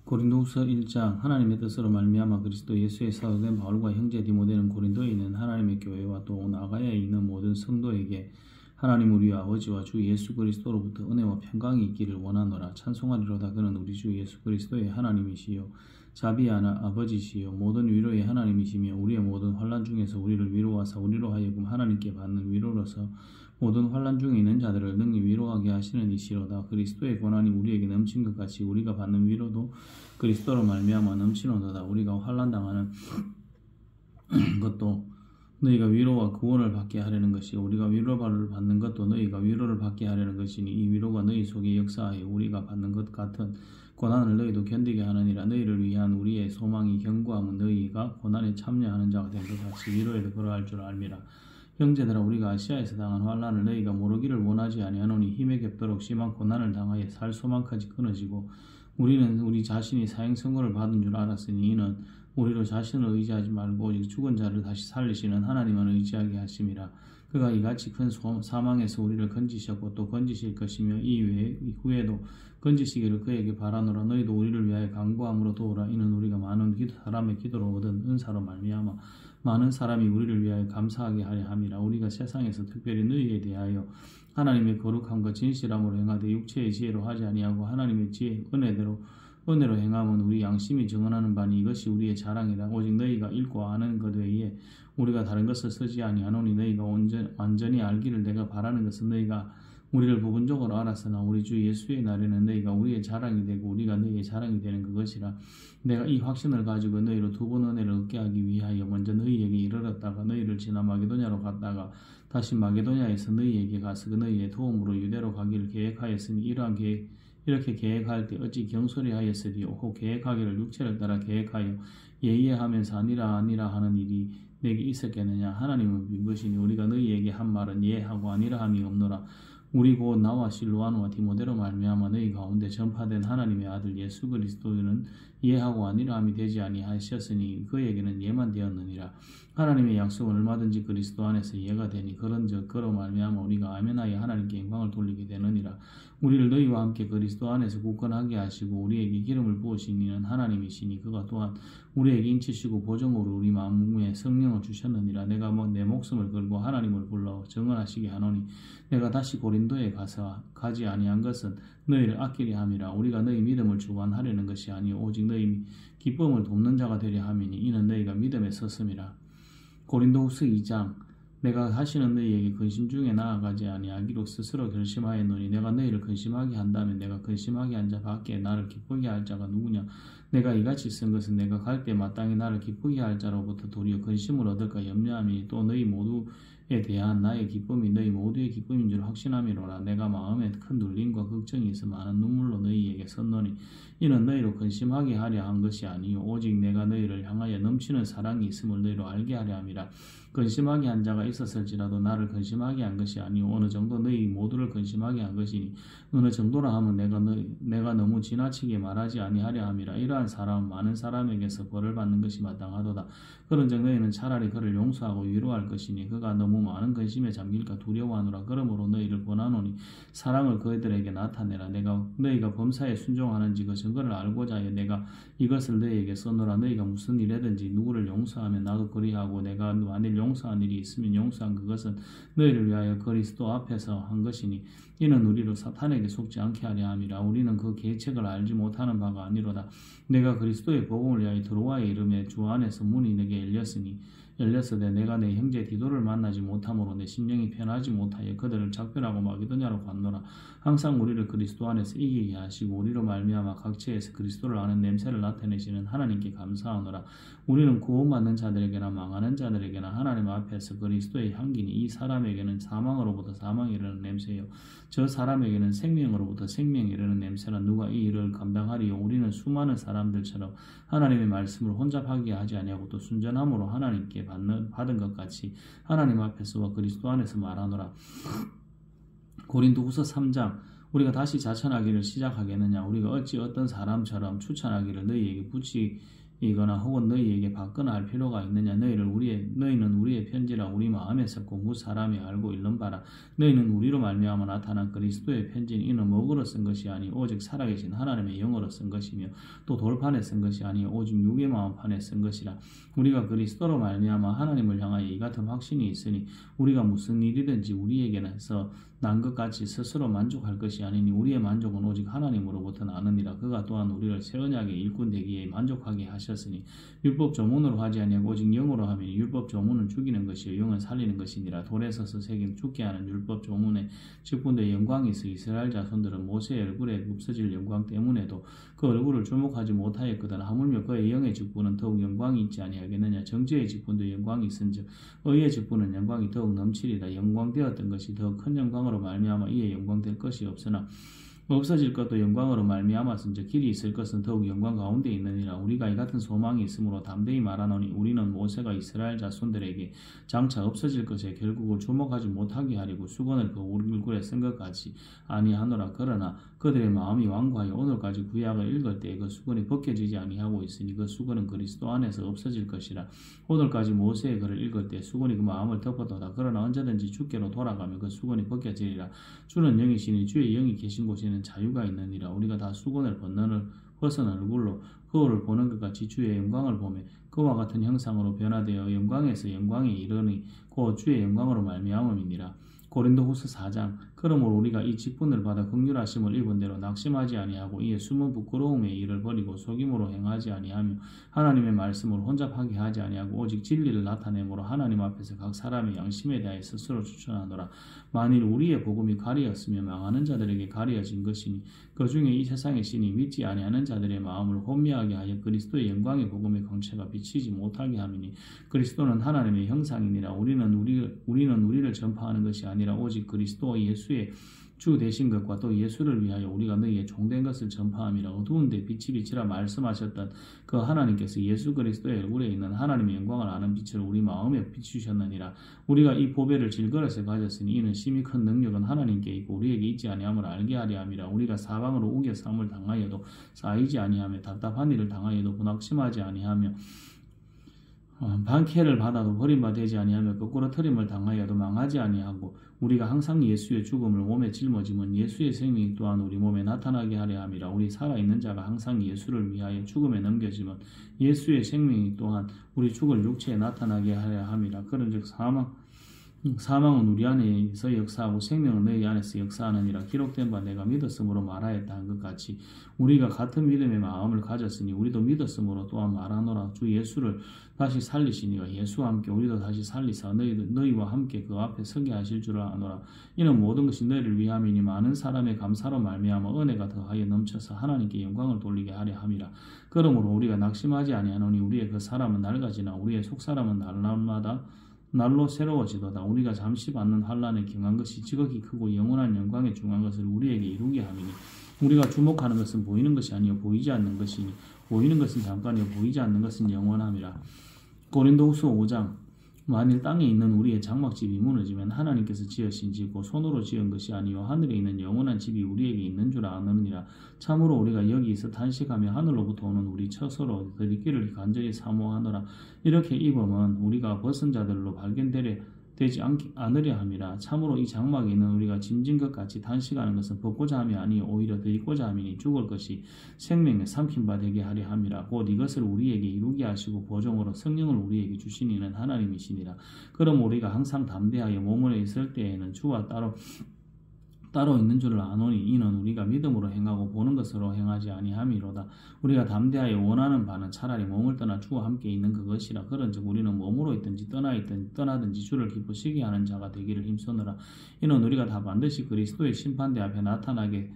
고린도후서 1장. 하나님의 뜻으로 말미암아 그리스도 예수의 사도된 바울과 형제 디모데는 고린도에 있는 하나님의 교회와 또 나가야에 있는 모든 성도에게 하나님 우리 아버지와 주 예수 그리스도로부터 은혜와 평강이 있기를 원하노라. 찬송하리로다. 그는 우리 주 예수 그리스도의 하나님이시요 자비의 아버지시요 모든 위로의 하나님이시며 우리의 모든 환난 중에서 우리를 위로하사 우리로 하여금 하나님께 받는 위로로서 모든 환난 중에 있는 자들을 능히 위로하게 하시는 이시로다. 그리스도의 고난이 우리에게 넘친 것 같이 우리가 받는 위로도 그리스도로 말미암아 넘치노도다. 우리가 환난 당하는 것도 너희가 위로와 구원을 받게 하려는 것이요 우리가 위로를 받는 것도 너희가 위로를 받게 하려는 것이니 이 위로가 너희 속에 역사하여 우리가 받는 것 같은 고난을 너희도 견디게 하느니라. 너희를 위한 우리의 소망이 견고함은 너희가 고난에 참여하는 자가 된 것 같이 위로에도 그러할 줄 알미라. 형제들아, 우리가 아시아에서 당한 환난을 너희가 모르기를 원하지 아니하노니 힘에 겹도록 심한 고난을 당하여 살 소망까지 끊어지고 우리는 우리 자신이 사형선고를 받은 줄 알았으니 이는 우리로 자신을 의지하지 말고 오직 죽은 자를 다시 살리시는 하나님을 의지하게 하심이라. 그가 이같이 큰 사망에서 우리를 건지셨고 또 건지실 것이며 이후에도 건지시기를 그에게 바라노라. 너희도 우리를 위하여 간구함으로 도우라. 이는 우리가 많은 사람의 기도로 얻은 은사로 말미암아 많은 사람이 우리를 위하여 감사하게 하려 함이라. 우리가 세상에서 특별히 너희에 대하여 하나님의 거룩함과 진실함으로 행하되 육체의 지혜로 하지 아니하고 하나님의 지혜 은혜로 행함은 우리 양심이 증언하는 바니 이것이 우리의 자랑이라. 오직 너희가 읽고 아는 것 외에 우리가 다른 것을 쓰지 아니하노니 너희가 완전히 알기를 내가 바라는 것은 너희가 우리를 부분적으로 알았으나 우리 주 예수의 날에는 너희가 우리의 자랑이 되고 우리가 너희의 자랑이 되는 그것이라. 내가 이 확신을 가지고 너희로 두 번 은혜를 얻게 하기 위하여 먼저 너희에게 이르렀다가 너희를 지나 마게도냐로 갔다가 다시 마게도냐에서 너희에게 가서 너희의 도움으로 유대로 가기를 계획하였으니 이렇게 계획할 때 어찌 경솔히하였으리요. 혹 계획하기를 육체를 따라 계획하여 예의하면서 아니라 하는 일이 내게 있었겠느냐. 하나님은 믿으시니 우리가 너희에게 한 말은 예하고 아니라 함이 없노라. 우리 곧 나와 실로아노와 디모데로 말미암아 너희 가운데 전파된 하나님의 아들 예수 그리스도는 예하고 아니라 함이 되지 아니하셨으니 그에게는 예만 되었느니라. 하나님의 약속은 얼마든지 그리스도 안에서 예가 되니 그런즉 그로 말미암아 우리가 아멘하여 하나님께 영광을 돌리게 되느니라. 우리를 너희와 함께 그리스도 안에서 굳건하게 하시고 우리에게 기름을 부으신 이는 하나님이시니 그가 또한 우리에게 인치시고 보정으로 우리 마음에 성령을 주셨느니라. 내가 내 목숨을 걸고 하나님을 불러 증언하시게 하노니 내가 다시 고린도에 가지 아니한 것은 너희를 아끼려 함이라. 우리가 너희 믿음을 주관하려는 것이 아니요 오직 너희 기쁨을 돕는 자가 되려 함이니 이는 너희가 믿음에 섰음이라. 고린도후서 2장. 내가 다시는 너희에게 근심 중에 나아가지 아니하기로 스스로 결심하였노니 내가 너희를 근심하게 한다면 내가 근심하게 한 자 밖에 나를 기쁘게 할 자가 누구냐. 내가 이같이 쓴 것은 내가 갈 때 마땅히 나를 기쁘게 할 자로부터 도리어 근심을 얻을까 염려함이니 또 너희 모두에 대한 나의 기쁨이 너희 모두의 기쁨인 줄 확신함이로라. 내가 마음에 큰 눌림과 걱정이 있어 많은 눈물로 너희에게 썼노니 이는 너희로 근심하게 하려 한 것이 아니요 오직 내가 너희를 향하여 넘치는 사랑이 있음을 너희로 알게 하려 함이라. 근심하게 한 자가 있었을지라도 나를 근심하게 한 것이 아니요 어느 정도 너희 모두를 근심하게 한 것이니 어느 정도라 하면 내가 너무 지나치게 말하지 아니하려 함이라. 이러한 사람은 많은 사람에게서 벌을 받는 것이 마땅하도다. 그런즉 너희는 차라리 그를 용서하고 위로할 것이니 그가 너무 많은 근심에 잠길까 두려워하노라. 그러므로 너희를 권하노니 사랑을 그들에게 나타내라. 너희가 범사에 순종하는지 그 증거를 알고자 하여 내가 이것을 너희에게 써노라. 너희가 무슨 일이든지 누구를 용서하면 나도 그리하고 내가 만일 용서한 일이 있으면 용서한 그것은 너희를 위하여 그리스도 앞에서 한 것이니 이는 우리로 사탄에게 속지 않게 하려 함이라. 우리는 그 계책을 알지 못하는 바가 아니로다. 내가 그리스도의 복음을 위하여 드로아에 이름에 주 안에서 문이 내게 열렸으되 내가 내 형제 디도를 만나지 못함으로 내 심령이 편하지 못하여 그들을 작별하고 마게도냐로 갔노라. 항상 우리를 그리스도 안에서 이기게 하시고 우리로 말미암아 각처에서 그리스도를 아는 냄새를 나타내시는 하나님께 감사하노라. 우리는 구원받는 자들에게나 망하는 자들에게나 하나님 앞에서 그리스도의 향기니 이 사람에게는 사망으로부터 사망이 이르는 냄새요 저 사람에게는 생명으로부터 생명이 이르는 냄새라. 누가 이 일을 감당하리요. 우리는 수많은 사람들처럼 하나님의 말씀을 혼잡하게 하지 아니하고 또 순전함으로 하나님께 받은 것 같이 하나님 앞에서와 그리스도 안에서 말하노라. 고린도후서 3장. 우리가 다시 자천하기를 시작하겠느냐. 우리가 어찌 어떤 사람처럼 추천하기를 너희에게 이거나 혹은 너희에게 받거나 할 필요가 있느냐. 너희는 우리의 편지라 우리 마음에 섞고 무 사람이 알고 있는 바라. 너희는 우리로 말미암아 나타난 그리스도의 편지는 이는 먹으로 쓴 것이 아니 오직 살아계신 하나님의 영으로 쓴 것이며 또 돌판에 쓴 것이 아니 오직 육의 마음판에 쓴 것이라. 우리가 그리스도로 말미암아 하나님을 향하여 이 같은 확신이 있으니 우리가 무슨 일이든지 우리에게서 난 것 같이 스스로 만족할 것이 아니니 우리의 만족은 오직 하나님으로부터 나느니라. 그가 또한 우리를 새 언약의 일꾼 되기에 만족하게 하셨으니 율법 조문으로 하지 아니하고 오직 영으로 하면 율법 조문은 죽이는 것이요 영은 살리는 것이니라. 돌에 서서 새긴 죽게 하는 율법 조문의 직분도의 영광이 있어 이스라엘 자손들은 모세의 얼굴에 없어질 영광 때문에도 그 얼굴을 주목하지 못하였거든. 하물며 그의 영의 직분은 더욱 영광이 있지 아니하겠느냐. 정죄의 직분도 영광이 있은즉 의의 직분은 영광이 더욱 넘치리라. 영광되었던 것이 더 큰 영광으로 말미암아 이에 영광될 것이 없으나 없어질 것도 영광으로 말미암았은즉 길이 있을 것은 더욱 영광 가운데 있느니라. 우리가 이 같은 소망이 있으므로 담대히 말하노니 우리는 모세가 이스라엘 자손들에게 장차 없어질 것에 결국을 주목하지 못하게 하려고 수건을 그 얼굴에 쓴 것 같이 아니하노라. 그러나 그들의 마음이 완고하여 오늘까지 구약을 읽을 때 그 수건이 벗겨지지 아니하고 있으니 그 수건은 그리스도 안에서 없어질 것이라. 오늘까지 모세의 글을 읽을 때 수건이 그 마음을 덮었도다. 그러나 언제든지 주께로 돌아가면 그 수건이 벗겨지리라. 주는 영이시니 주의 영이 계신 곳에는 자유가 있느니라. 우리가 다 수건을 벗은 얼굴로 거울을 보는 것 같이 주의 영광을 보며 그와 같은 형상으로 변화되어 영광에서 영광에 이르니 곧 주의 영광으로 말미암음이니라. 고린도후서 4장. 그러므로 우리가 이 직분을 받아 긍휼하심을 입은 대로 낙심하지 아니하고 이에 숨은 부끄러움의 일을 버리고 속임으로 행하지 아니하며 하나님의 말씀을 혼잡하게 하지 아니하고 오직 진리를 나타내므로 하나님 앞에서 각 사람의 양심에 대하여 스스로 추천하노라. 만일 우리의 복음이 가리었으며 망하는 자들에게 가리어진 것이니 그 중에 이 세상의 신이 믿지 아니하는 자들의 마음을 혼미하게 하여 그리스도의 영광의 복음의 광채가 비치지 못하게 함이니 그리스도는 하나님의 형상이니라. 우리는 우리를 전파하는 것이 아니라 오직 그리스도 예수의 주 되신 것과 또 예수를 위하여 우리가 너희의 종된 것을 전파함이라. 어두운데 빛이 비치라 말씀하셨던 그 하나님께서 예수 그리스도의 얼굴에 있는 하나님의 영광을 아는 빛을 우리 마음에 비추셨느니라. 우리가 이 보배를 질그릇에 가졌으니 이는 심히 큰 능력은 하나님께 있고 우리에게 있지 아니함을 알게 하려 함이라. 우리가 사방으로 우겨 싸움을 당하여도 쌓이지 아니하며 답답한 일을 당하여도 분낙심하지 아니하며 반캐를 받아도 버림받지 아니하며 거꾸로 트림을 당하여도 망하지 아니하고 우리가 항상 예수의 죽음을 몸에 짊어지면 예수의 생명이 또한 우리 몸에 나타나게 하려 함이라. 우리 살아있는 자가 항상 예수를 위하여 죽음에 넘겨지면 예수의 생명이 또한 우리 죽을 육체에 나타나게 하려 함이라. 그런즉 사망은 우리 안에서 역사하고 생명은 너희 안에서 역사하느니라. 기록된 바 내가 믿었으므로 말하였다 한 것 같이 우리가 같은 믿음의 마음을 가졌으니 우리도 믿었으므로 또한 말하노라. 주 예수를 다시 살리시니와 예수와 함께 우리도 다시 살리사 너희와 함께 그 앞에 서게 하실 줄 아노라. 이는 모든 것이 너희를 위함이니 많은 사람의 감사로 말미암아 은혜가 더하여 넘쳐서 하나님께 영광을 돌리게 하려 함이라. 그러므로 우리가 낙심하지 아니하노니 우리의 그 사람은 낡아지나 우리의 속사람은 날마다 날로 새로워지도다. 우리가 잠시 받는 환난에 경한 것이 지극히 크고 영원한 영광에 중한 것을 우리에게 이루게 하미니 우리가 주목하는 것은 보이는 것이 아니요 보이지 않는 것이니 보이는 것은 잠깐이요 보이지 않는 것은 영원함이라. 고린도후서 5장. 만일 땅에 있는 우리의 장막집이 무너지면 하나님께서 지으신 집고 손으로 지은 것이 아니요 하늘에 있는 영원한 집이 우리에게 있는 줄 아느니라. 참으로 우리가 여기서 탄식하며 하늘로부터 오는 우리 처소로 드리기를 간절히 사모하노라. 이렇게 입음은 우리가 벗은 자들로 발견되지 않으려 함이라. 참으로 이 장막에 있는 우리가 짐진 것 같이 탄식하는 것은 벗고자 함이 아니요 오히려 더 입고자 함이니 죽을 것이 생명에 삼킨 바 되게 하려 함이라. 곧 이것을 우리에게 이루게 하시고 보종으로 성령을 우리에게 주신 이는 하나님이시니라. 그럼 우리가 항상 담대하여 몸으로 있을 때에는 주와 따로 있는 줄을 아노니 이는 우리가 믿음으로 행하고 보는 것으로 행하지 아니함이로다. 우리가 담대하여 원하는 바는 차라리 몸을 떠나 주와 함께 있는 그것이라. 그런즉 우리는 몸으로 있든지 떠나든지 주를 기쁘시게 하는 자가 되기를 힘쓰노라. 이는 우리가 다 반드시 그리스도의 심판대 앞에 나타나게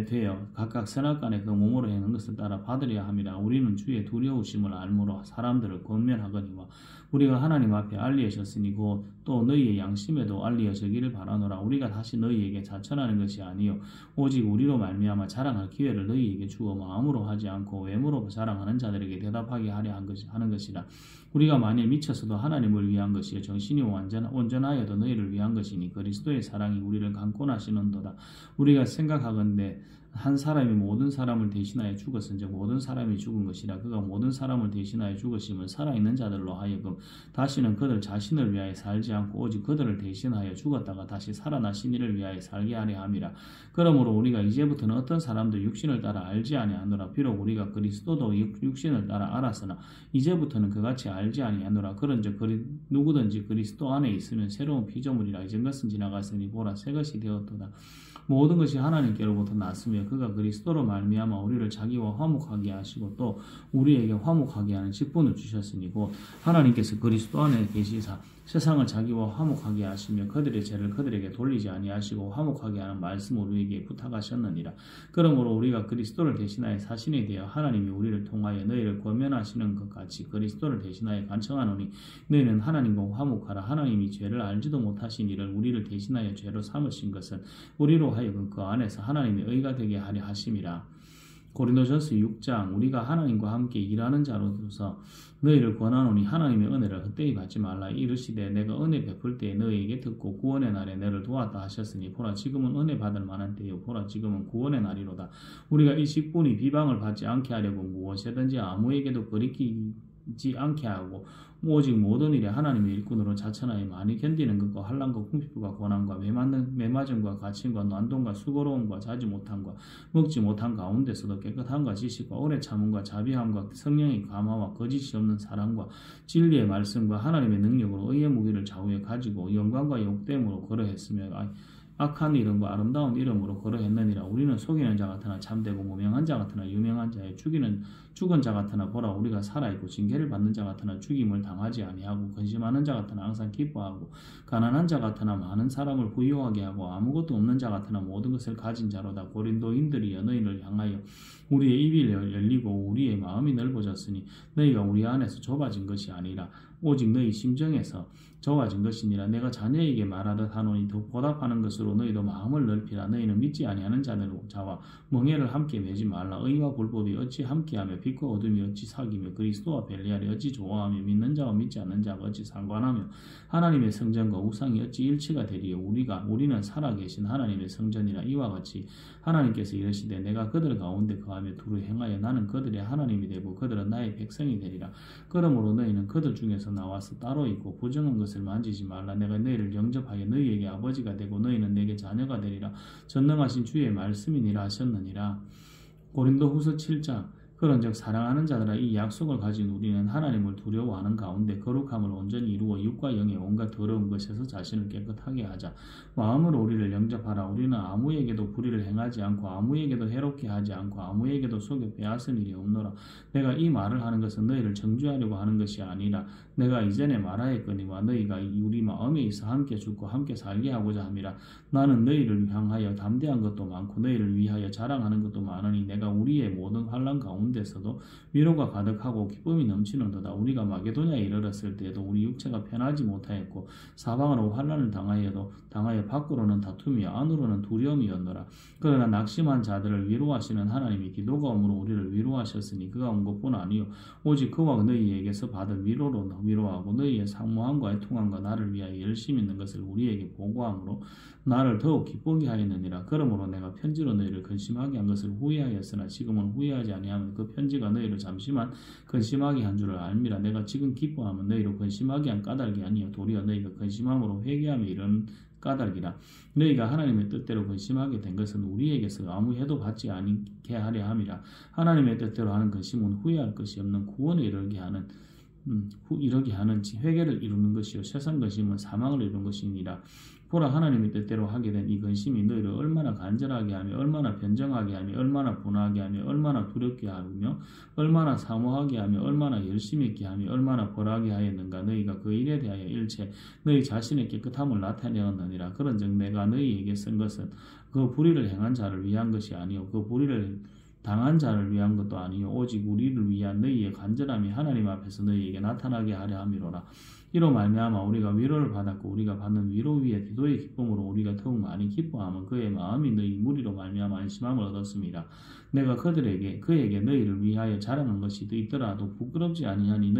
되어 각각 선악간에 그 몸으로 행한 것을 따라 받으려 함이라. 우리는 주의 두려우심을 알므로 사람들을 권면하거니와 우리가 하나님 앞에 알리어졌으니 곧 또 너희의 양심에도 알리어지기를 바라노라. 우리가 다시 너희에게 자천하는 것이 아니요 오직 우리로 말미암아 자랑할 기회를 너희에게 주어 마음으로 하지 않고 외모로 자랑하는 자들에게 대답하게 하려 하는 것이라. 우리가 만일 미쳐서도 하나님을 위한 것이요 정신이 온전하여도 너희를 위한 것이니 그리스도의 사랑이 우리를 강권하시는도다. 우리가 생각하건대 한 사람이 모든 사람을 대신하여 죽었은즉 모든 사람이 죽은 것이라. 그가 모든 사람을 대신하여 죽으심은 살아있는 자들로 하여금 다시는 그들 자신을 위하여 살지 않고 오직 그들을 대신하여 죽었다가 다시 살아나신 이를 위하여 살게 하려 함이라. 그러므로 우리가 이제부터는 어떤 사람도 육신을 따라 알지 아니하노라. 비록 우리가 그리스도도 육신을 따라 알았으나 이제부터는 그같이 알지 아니하노라. 그런즉 누구든지 그리스도 안에 있으면 새로운 피조물이라. 이전 것은 지나갔으니 보라 새 것이 되었도다. 모든 것이 하나님께로부터 났으며 그가 그리스도로 말미암아 우리를 자기와 화목하게 하시고 또 우리에게 화목하게 하는 직분을 주셨으니 곧 하나님께서 그리스도 안에 계시사 세상을 자기와 화목하게 하시며 그들의 죄를 그들에게 돌리지 아니하시고 화목하게 하는 말씀을 우리에게 부탁하셨느니라. 그러므로 우리가 그리스도를 대신하여 사신이 되어 하나님이 우리를 통하여 너희를 권면하시는 것 같이 그리스도를 대신하여 간청하노니 너희는 하나님과 화목하라. 하나님이 죄를 알지도 못하신 이를 우리를 대신하여 죄로 삼으신 것은 우리로 하여금 그 안에서 하나님의 의가 되게 하려 하심이라. 고린도전서 6장 우리가 하나님과 함께 일하는 자로서 너희를 권하노니 하나님의 은혜를 헛되이 받지 말라. 이르시되 내가 은혜 베풀 때에 너희에게 듣고 구원의 날에 너를 도왔다 하셨으니 보라 지금은 은혜 받을 만한 때요 보라 지금은 구원의 날이로다. 우리가 이 직분이 비방을 받지 않게 하려고 무엇이든지 아무에게도 거리끼지 않게 하고 오직 모든 일에 하나님의 일꾼으로 자천하여 많이 견디는 것과 환난과 궁핍과 고난과 매맞음과 갇힘과 난동과 수고로움과 자지 못함과 먹지 못한 가운데서도 깨끗함과 지식과 오래 참음과 자비함과 성령의 감화와 거짓이 없는 사랑과 진리의 말씀과 하나님의 능력으로 의의 무기를 좌우에 가지고 영광과 욕됨으로 걸어했으며 악한 이름과 아름다운 이름으로 걸어했느니라. 우리는 속이는 자 같으나 참되고 무명한 자 같으나 유명한 자에 죽은 자 같으나 보라 우리가 살아있고 징계를 받는 자 같으나 죽임을 당하지 아니하고 근심하는 자 같으나 항상 기뻐하고 가난한 자 같으나 많은 사람을 부유하게 하고 아무것도 없는 자 같으나 모든 것을 가진 자로다. 고린도인들이여 너희를 향하여 우리의 입이 열리고 우리의 마음이 넓어졌으니 너희가 우리 안에서 좁아진 것이 아니라 오직 너희 심정에서 좁아진 것이니라. 내가 자녀에게 말하듯 하노니 더 보답하는 것으로 너희도 마음을 넓히라. 너희는 믿지 아니하는 자와 멍에를 함께 매지 말라. 의와 불법이 어찌 함께하며 빛과 어둠이 어찌 사귀며 그리스도와 별리하리 어찌 좋아하며 믿는 자와 믿지 않는 자가 어찌 상관하며 하나님의 성전과 우상이 어찌 일치가 되리요. 우리는 살아계신 하나님의 성전이라. 이와 같이 하나님께서 이르시되 내가 그들 가운데 거하며 두루 행하여 나는 그들의 하나님이 되고 그들은 나의 백성이 되리라. 그러므로 너희는 그들 중에서 나와서 따로 있고 부정한 것을 만지지 말라. 내가 너희를 영접하여 너희에게 아버지가 되고 너희는 내게 자녀가 되리라. 전능하신 주의 말씀이니라 하셨느니라. 고린도후서 7장 그런즉 사랑하는 자들아 이 약속을 가진 우리는 하나님을 두려워하는 가운데 거룩함을 온전히 이루어 육과 영의 온갖 더러운 것에서 자신을 깨끗하게 하자. 마음으로 우리를 영접하라. 우리는 아무에게도 불의를 행하지 않고 아무에게도 해롭게 하지 않고 아무에게도 속여 빼앗은 일이 없노라. 내가 이 말을 하는 것은 너희를 정죄하려고 하는 것이 아니라 내가 이전에 말하였거니와 너희가 우리 마음에 있어 함께 죽고 함께 살게 하고자 함이라. 나는 너희를 향하여 담대한 것도 많고 너희를 위하여 자랑하는 것도 많으니 내가 우리의 모든 환난 가운데서도 위로가 가득하고 기쁨이 넘치는도다. 우리가 마게도냐에 이르렀을 때에도 우리 육체가 편하지 못하였고 사방으로 환난을 당하여 밖으로는 다툼이 안으로는 두려움이었노라. 그러나 낙심한 자들을 위로하시는 하나님이 기도가 오므로 우리를 위로하셨으니 그가 온 것뿐 아니요 오직 그와 너희에게서 받은 위로로 위로하고 너희의 상모함과 애통함과 나를 위하여 열심 있는 것을 우리에게 보고함으로 나를 더욱 기쁘게 하였느니라. 그러므로 내가 편지로 너희를 근심하게 한 것을 후회하였으나 지금은 후회하지 아니하면 그 편지가 너희를 잠시만 근심하게 한 줄을 알미라. 내가 지금 기뻐하면 너희로 근심하게 한 까닭이 아니요 도리어 너희가 근심함으로 회개하며 이런 까닭이라. 너희가 하나님의 뜻대로 근심하게 된 것은 우리에게서 아무 해도 받지 않게 하려 함이라. 하나님의 뜻대로 하는 근심은 후회할 것이 없는 구원에 이르게 하는 회개를 이루는 것이요 세상 근심은 사망을 이루는 것이니라. 보라 하나님의 뜻대로 하게 된 이 근심이 너희를 얼마나 간절하게 하며 얼마나 변정하게 하며 얼마나 분하게 하며 얼마나 두렵게 하며 얼마나 사모하게 하며 얼마나 열심히 있게 하며 얼마나 벌하게 하였는가. 너희가 그 일에 대하여 일체 너희 자신의 깨끗함을 나타내었느니라. 그런즉 내가 너희에게 쓴 것은 그 불의를 행한 자를 위한 것이 아니요 그 불의를 당한 자를 위한 것도 아니요 오직 우리를 위한 너희의 간절함이 하나님 앞에서 너희에게 나타나게 하려 함이로라. 이로 말미암아 우리가 위로를 받았고 우리가 받는 위로 위에 기도의 기쁨으로 우리가 더욱 많이 기뻐하면 그의 마음이 너희 무리로 말미암아 안심함을 얻었습니다. 내가 그에게 너희를 위하여 자랑한 것이 있더라도 부끄럽지 아니하니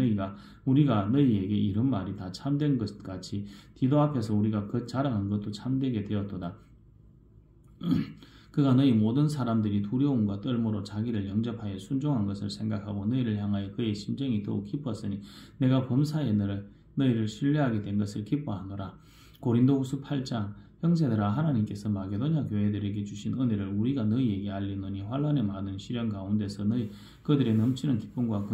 우리가 너희에게 이런 말이 다 참된 것 같이 디도 앞에서 우리가 그 자랑한 것도 참되게 되었도다. 그가 너희 모든 사람들이 두려움과 떨므로 자기를 영접하여 순종한 것을 생각하고 너희를 향하여 그의 심정이 더욱 기뻤으니 내가 범사에 너희를 신뢰하게 된 것을 기뻐하노라. 고린도후서 8장. 형제들아, 하나님께서 마게도냐 교회들에게 주신 은혜를 우리가 너희에게 알리노니 환난에 많은 시련 가운데서 그들의 넘치는 기쁨과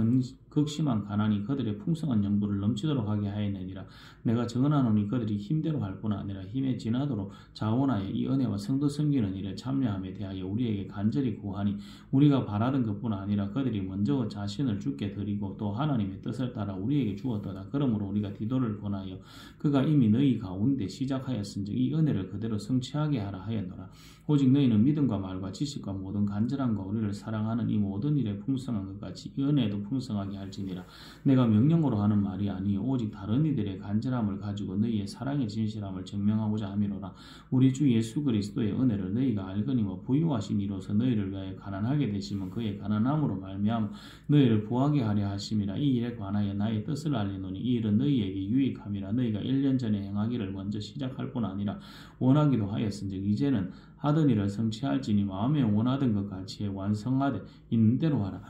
극심한 가난이 그들의 풍성한 연부를 넘치도록 하게 하였느니라. 내가 증언하노니 그들이 힘대로 할 뿐 아니라 힘에 지나도록 자원하여 이 은혜와 성도 섬기는 일에 참여함에 대하여 우리에게 간절히 구하니 우리가 바라던 것뿐 아니라 그들이 먼저 자신을 주께 드리고 또 하나님의 뜻을 따라 우리에게 주었도다. 그러므로 우리가 디도를 권하여 그가 이미 너희 가운데 시작하였은즉 이 은혜를 그대로 성취하게 하라 하였노라. 오직 너희는 믿음과 말과 지식과 모든 간절함과 우리를 사랑하는 이 모든 일에 풍성한 것 같이 이 은혜도 풍성하게 할지니라. 내가 명령으로 하는 말이 아니요 오직 다른 이들의 간절함을 가지고 너희의 사랑의 진실함을 증명하고자 함이로라. 우리 주 예수 그리스도의 은혜를 너희가 알거니와 부유하신 이로서 너희를 위하여 가난하게 되시면 그의 가난함으로 말미암아 너희를 부하게 하려 하심이라. 이 일에 관하여 나의 뜻을 알리노니 이 일은 너희에게 유익함이라. 너희가 1년 전에 행하기를 먼저 시작할 뿐 아니라 원하기도 하였은즉 이제는 하던 일을 성취할지니 마음에 원하던 것 같이 완성하되 있는 대로 하라.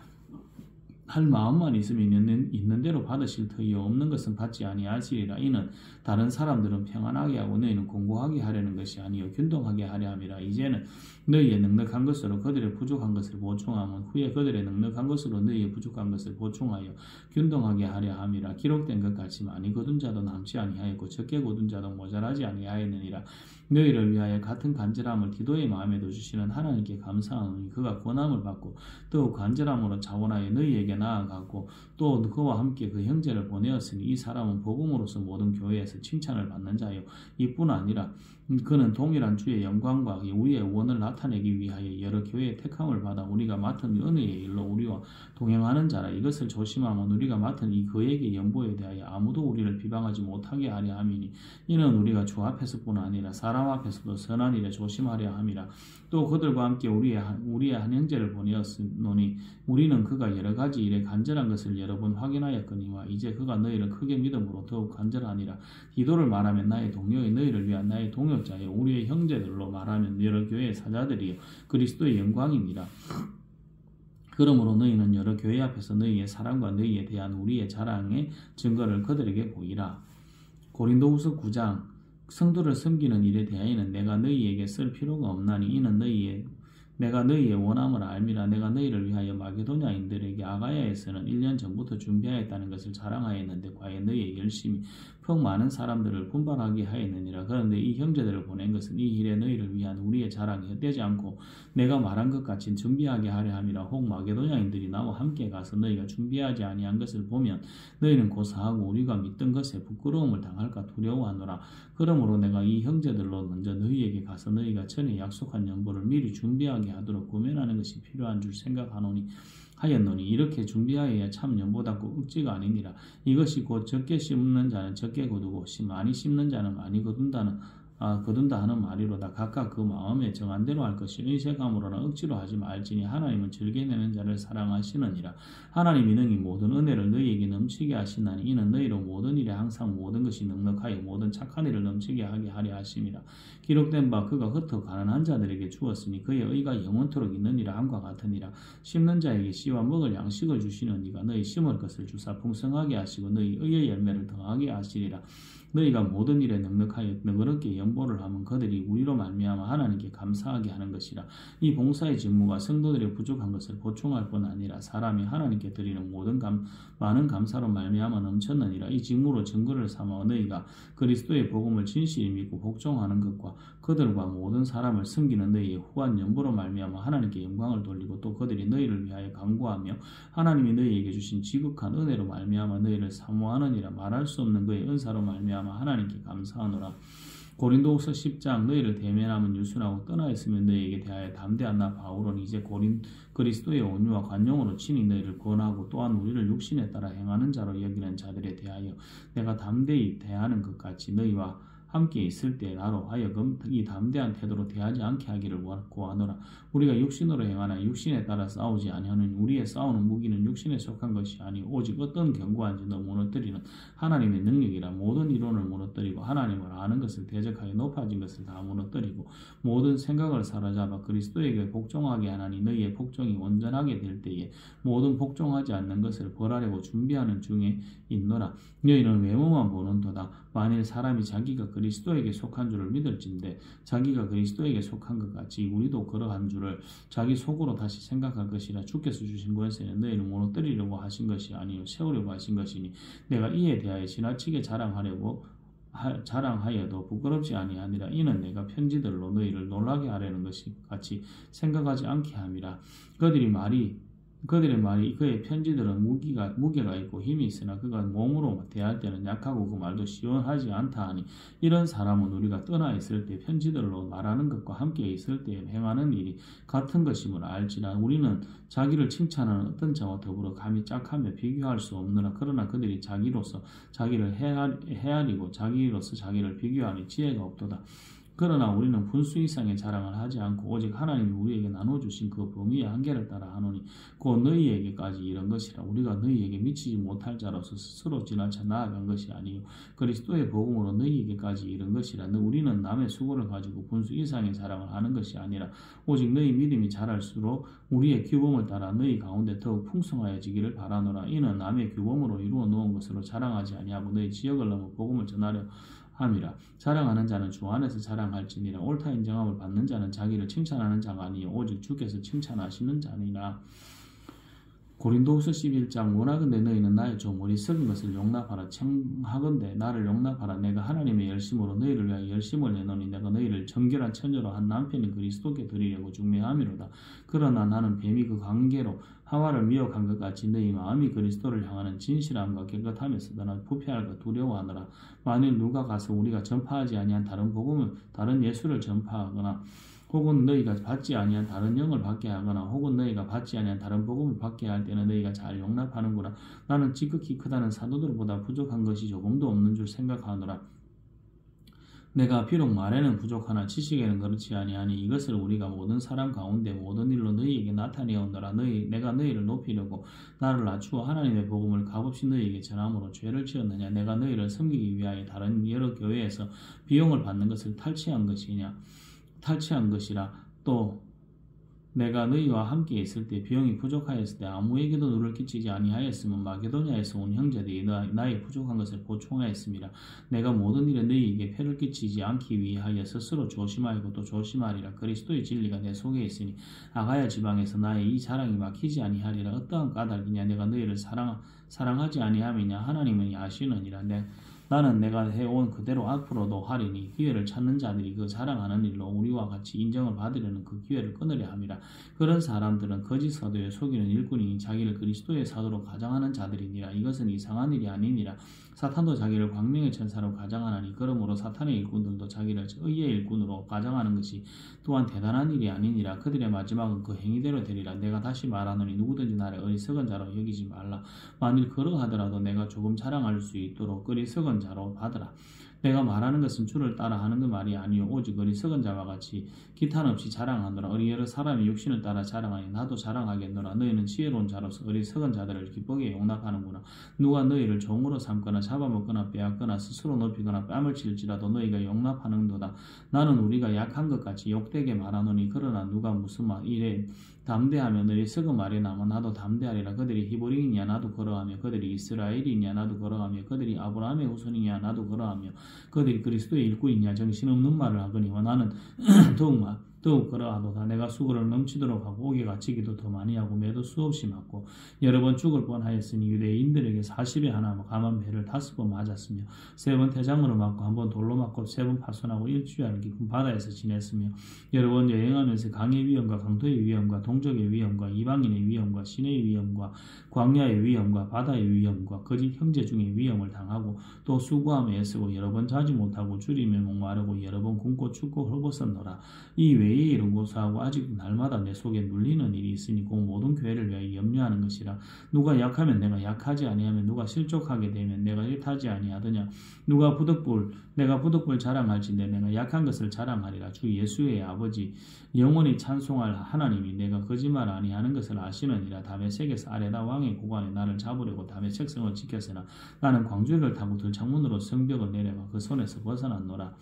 할 마음만 있으면 있는 대로 받으실 터이요 없는 것은 받지 아니하시리라. 이는 다른 사람들은 평안하게 하고 너희는 공고하게 하려는 것이 아니요 균등하게 하려 함이라. 이제는 너희의 넉넉한 것으로 그들의 부족한 것을 보충하면 후에 그들의 넉넉한 것으로 너희의 부족한 것을 보충하여 균등하게 하려 함이라. 기록된 것 같이 많이 거둔 자도 남지 아니하였고 적게 거둔 자도 모자라지 아니하였느니라. 너희를 위하여 같은 간절함을 디도의 마음에도 주시는 하나님께 감사하노니 그가 권함을 받고 더욱 간절함으로 자원하여 너희에게 나아가고 또 그와 함께 그 형제를 보내었으니 이 사람은 복음으로서 모든 교회에서 칭찬을 받는 자요 이뿐 아니라 그는 동일한 주의 영광과 우리의 원을 나타내기 위하여 여러 교회의 택함을 받아 우리가 맡은 은혜의 일로 우리와 동행하는 자라. 이것을 조심하면 우리가 맡은 이 그에게 연보에 대하여 아무도 우리를 비방하지 못하게 하려 함이니 이는 우리가 주 앞에서뿐 아니라 사람 앞에서도 선한 일에 조심하려 함이라. 또 그들과 함께 우리의 한 형제를 보내었으니 우리는 그가 여러 가지 일에 간절한 것을 여러 번 확인하였거니와 이제 그가 너희를 크게 믿음으로 더욱 간절하니라. 디도를 말하면 나의 동료의 너희를 위한 나의 동역자여 우리의 형제들로 말하면 여러 교회의 사자들이여 그리스도의 영광이니라. 그러므로 너희는 여러 교회 앞에서 너희의 사랑과 너희에 대한 우리의 자랑의 증거를 그들에게 보이라. 고린도후서 9장. 성도를 섬기는 일에 대하여는 내가 너희에게 쓸 필요가 없나니 이는 내가 너희의 원함을 알미라. 내가 너희를 위하여 마게도냐인들에게 아가야에서는 1년 전부터 준비하였다는 것을 자랑하였는데 과연 너희의 열심이 퍽 많은 사람들을 분발하게 하였느니라. 그런데 이 형제들을 보낸 것은 이 일에 너희를 위한 우리의 자랑이 헛되지 않고 내가 말한 것 같이 준비하게 하려 함이라. 혹 마게도냐인들이 나와 함께 가서 너희가 준비하지 아니한 것을 보면 너희는 고사하고 우리가 믿던 것에 부끄러움을 당할까 두려워하노라. 그러므로 내가 이 형제들로 먼저 너희에게 가서 너희가 전에 약속한 연보를 미리 준비하게 하도록 고면하는 것이 필요한 줄 생각하노니 하였노니 이렇게 준비하여야 참 연보답고 억지가 아니니라. 이것이 곧 적게 심는 자는 적게 거두고 많이 심는 자는 많이 거둔다 하는 말이로다. 각각 그 마음에 정한 대로 할 것이 의색함으로나 억지로 하지 말지니 하나님은 즐겨내는 자를 사랑하시느니라. 하나님이 능히 모든 은혜를 너희에게 넘치게 하시나니 이는 너희로 모든 일에 항상 모든 것이 넉넉하여 모든 착한 일을 넘치게 하게 하려 하심이라. 기록된 바 그가 흩어 가난한 자들에게 주었으니 그의 의가 영원토록 있느니라 함과 같으니라. 심는 자에게 씨와 먹을 양식을 주시는 이가 너희 심을 것을 주사 풍성하게 하시고 너희 의의 열매를 더하게 하시리라. 너희가 모든 일에 넉넉하여 너그럽게 연보를 하면 그들이 우리로 말미암아 하나님께 감사하게 하는 것이라. 이 봉사의 직무가 성도들의 부족한 것을 보충할 뿐 아니라 사람이 하나님께 드리는 모든 많은 감사로 말미암아 넘쳤느니라. 이 직무로 증거를 삼아 너희가 그리스도의 복음을 진실히 믿고 복종하는 것과 그들과 모든 사람을 섬기는 너희의 후한 연보로 말미암아 하나님께 영광을 돌리고 또 그들이 너희를 위하여 간구하며 하나님이 너희에게 주신 지극한 은혜로 말미암아 너희를 사모하느니라. 말할 수 없는 그의 은사로 말미암아 하나님께 감사하노라. 고린도후서 10장. 너희를 대면하면 유순하고 떠나 있으면 너희에게 대하여 담대한 나 바울은 이제 그리스도의 온유와 관용으로 친히 너희를 권하고 또한 우리를 육신에 따라 행하는 자로 여기는 자들에 대하여 내가 담대히 대하는 것 같이 너희와 함께 있을 때 나로 하여금 이 담대한 태도로 대하지 않게 하기를 구하노라. 우리가 육신으로 행하나 육신에 따라 싸우지 아니하느니 우리의 싸우는 무기는 육신에 속한 것이 아니 오직 어떤 견고한지도 무너뜨리는 하나님의 능력이라. 모든 이론을 무너뜨리고 하나님을 아는 것을 대적하여 높아진 것을 다 무너뜨리고 모든 생각을 사로잡아 그리스도에게 복종하게 하나니 너희의 복종이 온전하게 될 때에 모든 복종하지 않는 것을 벌하려고 준비하는 중에 있노라. 너희는 외모만 보는도다. 만일 사람이 자기가 그리스도에게 속한 줄을 믿을진데 자기가 그리스도에게 속한 것 같이 우리도 그러한 줄을 자기 속으로 다시 생각할 것이라. 주께서 주신 권세는 너희를 무너뜨리려고 하신 것이 아니요 세우려고 하신 것이니 내가 이에 대하여 지나치게 자랑하여도 부끄럽지 아니하니라. 이는 내가 편지들로 너희를 놀라게 하려는 것이 같이 생각하지 않게 함이라. 그들의 말이 그의 편지들은 무게가 있고 힘이 있으나 그가 몸으로 대할 때는 약하고 그 말도 시원하지 않다 하니 이런 사람은 우리가 떠나 있을 때 편지들로 말하는 것과 함께 있을 때 행하는 일이 같은 것임을 알지라. 우리는 자기를 칭찬하는 어떤 자와 더불어 감히 짝하며 비교할 수 없느라. 그러나 그들이 자기로서 자기를 헤아리고 자기로서 자기를 비교하니 지혜가 없도다. 그러나 우리는 분수 이상의 자랑을 하지 않고 오직 하나님이 우리에게 나눠주신 그 범위의 한계를 따라 하노니 곧 너희에게까지 이른 것이라. 우리가 너희에게 미치지 못할 자로서 스스로 지나쳐 나아간 것이 아니요 그리스도의 복음으로 너희에게까지 이른 것이라. 우리는 남의 수고를 가지고 분수 이상의 자랑을 하는 것이 아니라 오직 너희 믿음이 자랄수록 우리의 규범을 따라 너희 가운데 더욱 풍성하여지기를 바라노라. 이는 남의 규범으로 이루어 놓은 것으로 자랑하지 아니하고 너희 지역을 넘어 복음을 전하려 함이라. 자랑하는 자는 주 안에서 자랑할지니라. 옳다 인정함을 받는 자는 자기를 칭찬하는 자가 아니요 오직 주께서 칭찬하시는 자니라. 고린도후서 11장 원하건대 너희는 나의 좀 어리석은 것을 용납하라. 청하건대 나를 용납하라. 내가 하나님의 열심으로 너희를 위하여 열심을 내노니 내가 너희를 정결한 처녀로 한 남편이 그리스도께 드리려고 중매함이로다. 그러나 나는 뱀이 그 관계로 하와를 미혹한 것 같이 너희 마음이 그리스도를 향하는 진실함과 깨끗함에 서다나 부패할까 두려워하노라. 만일 누가 가서 우리가 전파하지 아니한 다른 예수를 전파하거나 혹은 너희가 받지 아니한 다른 영을 받게 하거나 혹은 너희가 받지 아니한 다른 복음을 받게 할 때는 너희가 잘 용납하는구나. 나는 지극히 크다는 사도들보다 부족한 것이 조금도 없는 줄 생각하노라. 내가 비록 말에는 부족하나 지식에는 그렇지 아니하니 이것을 우리가 모든 사람 가운데 모든 일로 너희에게 나타내었노라. 내가 너희를 높이려고 나를 낮추어 하나님의 복음을 값없이 너희에게 전함으로 죄를 지었느냐. 내가 너희를 섬기기 위하여 다른 여러 교회에서 비용을 받는 것을 탈취한 것이라. 또 내가 너희와 함께 있을 때 비용이 부족하였을 때 아무에게도 누를 끼치지 아니하였으면 마게도냐에서 온 형제들이 나의 부족한 것을 보충하였습니다. 내가 모든 일에 너희에게 폐를 끼치지 않기 위하여 스스로 조심하고 또 조심하리라. 그리스도의 진리가 내 속에 있으니 아가야 지방에서 나의 이 자랑이 막히지 아니하리라. 어떠한 까닭이냐. 내가 너희를 사랑하지 아니함이냐. 하나님은 아시느니라. 나는 내가 해온 그대로 앞으로도 하리니 기회를 찾는 자들이 그 자랑하는 일로 우리와 같이 인정을 받으려는 그 기회를 끊으려 함이라. 그런 사람들은 거짓 사도에 속이는 일꾼이니 자기를 그리스도의 사도로 가장하는 자들이니라. 이것은 이상한 일이 아니니라. 사탄도 자기를 광명의 천사로 가장하나니 그러므로 사탄의 일꾼들도 자기를 의의 일꾼으로 가장하는 것이 또한 대단한 일이 아니니라. 그들의 마지막은 그 행위대로 되리라. 내가 다시 말하노니 누구든지 나를 어리석은 자로 여기지 말라. 만일 그러하더라도 내가 조금 자랑할 수 있도록 어리석은 자로 받으라. 내가 말하는 것은 주를 따라 하는 그 말이 아니요 오직 어리석은 자와 같이 기탄 없이 자랑하노라. 여러 사람이 육신을 따라 자랑하니 나도 자랑하겠노라. 너희는 지혜로운 자로서 어리석은 자들을 기쁘게 용납하는구나. 누가 너희를 종으로 삼거나 잡아먹거나 빼앗거나 스스로 높이거나 뺨을 칠지라도 너희가 용납하는도다. 나는 우리가 약한 것 같이 욕되게 말하노니 그러나 누가 무슨 일에 담대하며 어리석은 말에 나면 나도 담대하리라. 그들이 히브리인이냐 나도 그러하며 그들이 이스라엘이냐 나도 그러하며 그들이 아브라함의 후손이냐 나도 그러하며 그들이 그리스도의 일꾼이냐 정신없는 말을 하거니와 나는 더욱 그러하도다. 내가 수고를 넘치도록 하고 옥에 갇히기도 더 많이 하고 매도 수없이 맞고 여러 번 죽을 뻔하였으니 유대인들에게 40에 하나 감한 배를 5번 맞았으며 3번 태장으로 맞고 1번 돌로 맞고 3번 파손하고 일주일을 깊은 바다에서 지냈으며 여러 번 여행하면서 강의 위험과 강도의 위험과 동족의 위험과 이방인의 위험과 신의 위험과 광야의 위험과 바다의 위험과 거짓 형제 중의 위험을 당하고 또 수고하며 애쓰고 여러 번 자지 못하고 줄이며 목마르고 여러 번 굶고 춥고 헐벗었노라. 이 외에 이런 고사하고 아직 날마다 내 속에 눌리는 일이 있으니 그 모든 교회를 위하여 염려하고 아니하는 것이라. 누가 약하면 내가 약하지 아니하면 누가 실족하게 되면 내가 일타지 아니하더냐. 내가 부득불 자랑할진대 내가 약한 것을 자랑하리라. 주 예수의 아버지 영원히 찬송할 하나님이 내가 거짓말 아니하는 것을 아시느니라. 다메섹에서 아레다 왕의 고관에 나를 잡으려고 다메섹 성을 지켰으나 나는 광주를 타고 들창문으로 성벽을 내려가 그 손에서 벗어났노라.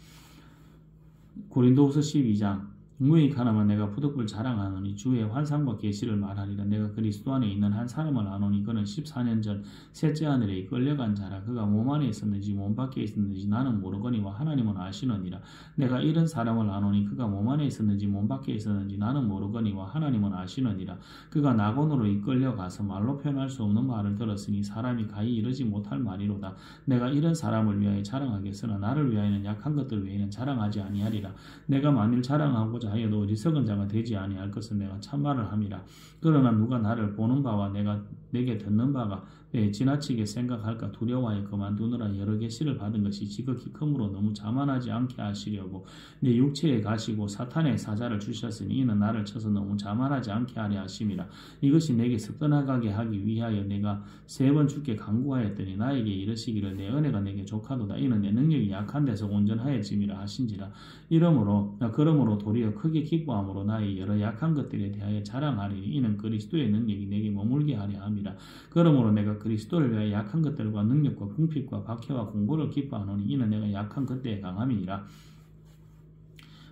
고린도후서 12장 무익하나마 내가 부득불 자랑하노니 주의 환상과 계시를 말하리라. 내가 그리스도 안에 있는 한 사람을 아노니 그는 14년 전 셋째 하늘에 끌려간 자라. 그가 몸 안에 있었는지 몸 밖에 있었는지 나는 모르거니와 하나님은 아시느니라. 내가 이런 사람을 아노니 그가 몸 안에 있었는지 몸 밖에 있었는지 나는 모르거니와 하나님은 아시느니라. 그가 낙원으로 이끌려가서 말로 표현할 수 없는 말을 들었으니 사람이 가히 이르지 못할 말이로다. 내가 이런 사람을 위하여 자랑하겠으나 나를 위하여는 약한 것들 외에는 자랑하지 아니하리라. 내가 만일 자랑하고자 하여도 어리석은 자가 되지 아니할 것은 내가 참말을 함이라. 그러나 누가 나를 보는 바와 내게 듣는 바가 왜 지나치게 생각할까 두려워하여 그만두느라 여러 계시를 받은 것이 지극히 크므로 너무 자만하지 않게 하시려고 내 육체에 가시고 사탄의 사자를 주셨으니 이는 나를 쳐서 너무 자만하지 않게 하려 하심이라. 이것이 내게서 떠나가게 하기 위하여 내가 3번 주께 간구하였더니 나에게 이르시기를 내 은혜가 내게 족하도다. 이는 내 능력이 약한 데서 온전하여짐이라 하신지라. 그러므로 도리어 크게 기뻐함으로 나의 여러 약한 것들에 대하여 자랑하리니 이는 그리스도의 능력이 내게 머물게 하려 함이라. 그러므로 내가 그리스도를 위하여 약한 것들과 능력과 궁핍과 박해와 공고를 기뻐하노니 이는 내가 약한 그때의 강함이니라.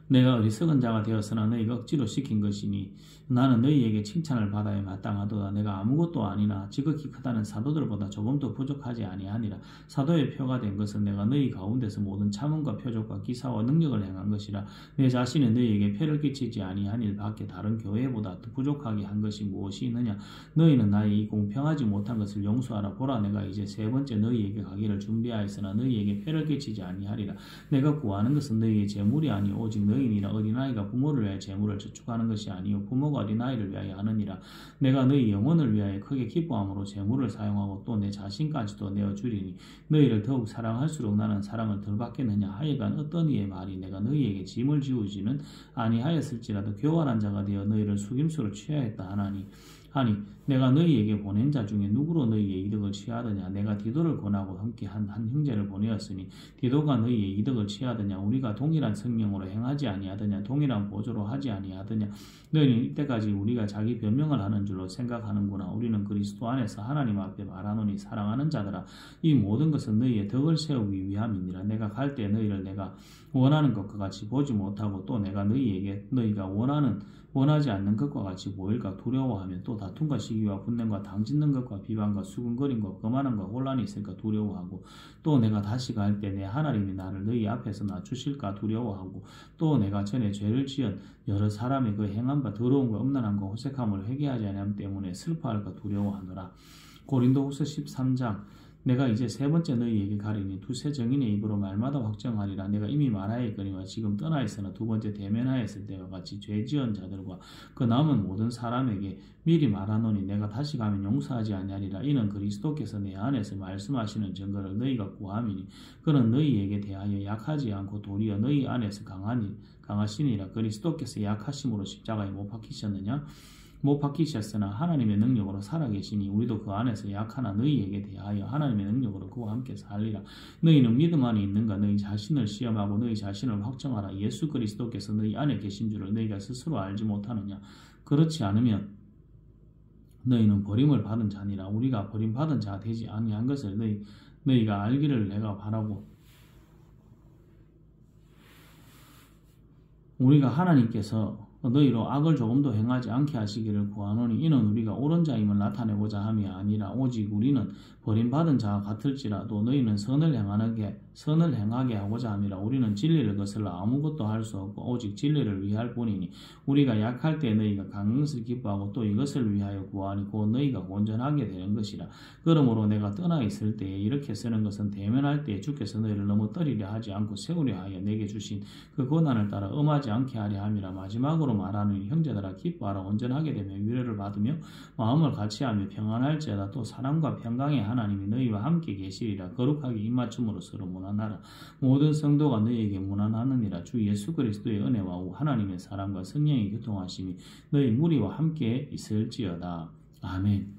내가 어리석은 자가 되었으나 너희가 억지로 시킨 것이니 나는 너희에게 칭찬을 받아야 마땅하도다. 내가 아무것도 아니나 지극히 크다는 사도들보다 조금도 부족하지 아니하니라. 사도의 표가 된 것은 내가 너희 가운데서 모든 참음과 표적과 기사와 능력을 행한 것이라. 내 자신이 너희에게 폐를 끼치지 아니한 일 밖에 다른 교회보다 더 부족하게 한 것이 무엇이 있느냐. 너희는 나의 이 공평하지 못한 것을 용서하라. 보라 내가 이제 3번째 너희에게 가기를 준비하였으나 너희에게 폐를 끼치지 아니하리라. 내가 구하는 것은 너희의 재물이 아니오 오직 너희니라. 어린아이가 부모를 위하여 재물을 저축하는 것이 아니오 부모가 어린아이를 위하여 하느니라. 내가 너희 영혼을 위하여 크게 기뻐함으로 재물을 사용하고 또 내 자신까지도 내어주리니 너희를 더욱 사랑할수록 나는 사랑을 덜 받겠느냐. 하여간 어떤 이의 말이 내가 너희에게 짐을 지우지는 아니하였을지라도 교활한 자가 되어 너희를 속임수로 취하였다 하니 내가 너희에게 보낸 자 중에 누구로 너희의 이득을 취하더냐. 내가 디도를 권하고 함께 한 형제를 보내었으니 디도가 너희의 이득을 취하더냐. 우리가 동일한 성령으로 행하지 아니하더냐. 동일한 보조로 하지 아니하더냐. 너희는 이때까지 우리가 자기 변명을 하는 줄로 생각하는구나. 우리는 그리스도 안에서 하나님 앞에 말하노니 사랑하는 자들아 이 모든 것은 너희의 덕을 세우기 위함이니라. 내가 갈 때 너희를 내가 원하는 것과 같이 보지 못하고 또 내가 너희에게 너희가 원하지 않는 것과 같이 보일까 두려워하며 또 다툼과 시기와 분냄과 당짓는 것과 비방과 수군거림과 거만함과 혼란이 있을까 두려워하고 또 내가 다시 갈 때 내 하나님이 나를 너희 앞에서 낮추실까 두려워하고 또 내가 전에 죄를 지은 여러 사람의 그 행함과 더러움과 음란함과 호색함을 회개하지 않음 때문에 슬퍼할까 두려워하노라. 고린도후서 13장 내가 이제 3번째 너희에게 가리니 두세 정인의 입으로 말마다 확정하리라. 내가 이미 말하였거니와 지금 떠나 있으나 2번째 대면하였을 때와 같이 죄 지은 자들과 그 남은 모든 사람에게 미리 말하노니 내가 다시 가면 용서하지 아니하리라. 이는 그리스도께서 내 안에서 말씀하시는 증거를 너희가 구함이니 그는 너희에게 대하여 약하지 않고 도리어 너희 안에서 강하시니라. 그리스도께서 약하심으로 십자가에 못 박히셨느냐? 못 박히셨으나 하나님의 능력으로 살아계시니 우리도 그 안에서 약하나 너희에게 대하여 하나님의 능력으로 그와 함께 살리라. 너희는 믿음 안에 있는가? 너희 자신을 시험하고 너희 자신을 확정하라. 예수 그리스도께서 너희 안에 계신 줄을 너희가 스스로 알지 못하느냐? 그렇지 않으면 너희는 버림을 받은 자니라. 우리가 버림받은 자가 되지 아니한 것을 너희가 알기를 내가 바라고 우리가 하나님께서 너희로 악을 조금도 행하지 않게 하시기를 구하노니 이는 우리가 옳은 자임을 나타내고자 함이 아니라 오직 우리는 버림받은 자와 같을지라도 너희는 선을 행하게 하고자 함이라. 우리는 진리를 거슬러 아무것도 할 수 없고 오직 진리를 위할 뿐이니 우리가 약할 때 너희가 강한 것을 기뻐하고 또 이것을 위하여 구하니 곧 너희가 온전하게 되는 것이라. 그러므로 내가 떠나 있을 때에 이렇게 쓰는 것은 대면할 때에 주께서 너희를 너무 떨리려 하지 않고 세우려 하여 내게 주신 그 고난을 따라 엄하지 않게 하려 함이라. 마지막으로 말하는 형제들아 기뻐하라. 온전하게 되며 위로를 받으며 마음을 같이하며 평안할지어다. 또 사랑과 평강의 하나님이 너희와 함께 계시리라. 거룩하게 입맞춤으로 서로 무난하라. 모든 성도가 너희에게 무난하느니라. 주 예수 그리스도의 은혜와 하나님의 사랑과 성령의 교통하심이 너희 무리와 함께 있을지어다. 아멘.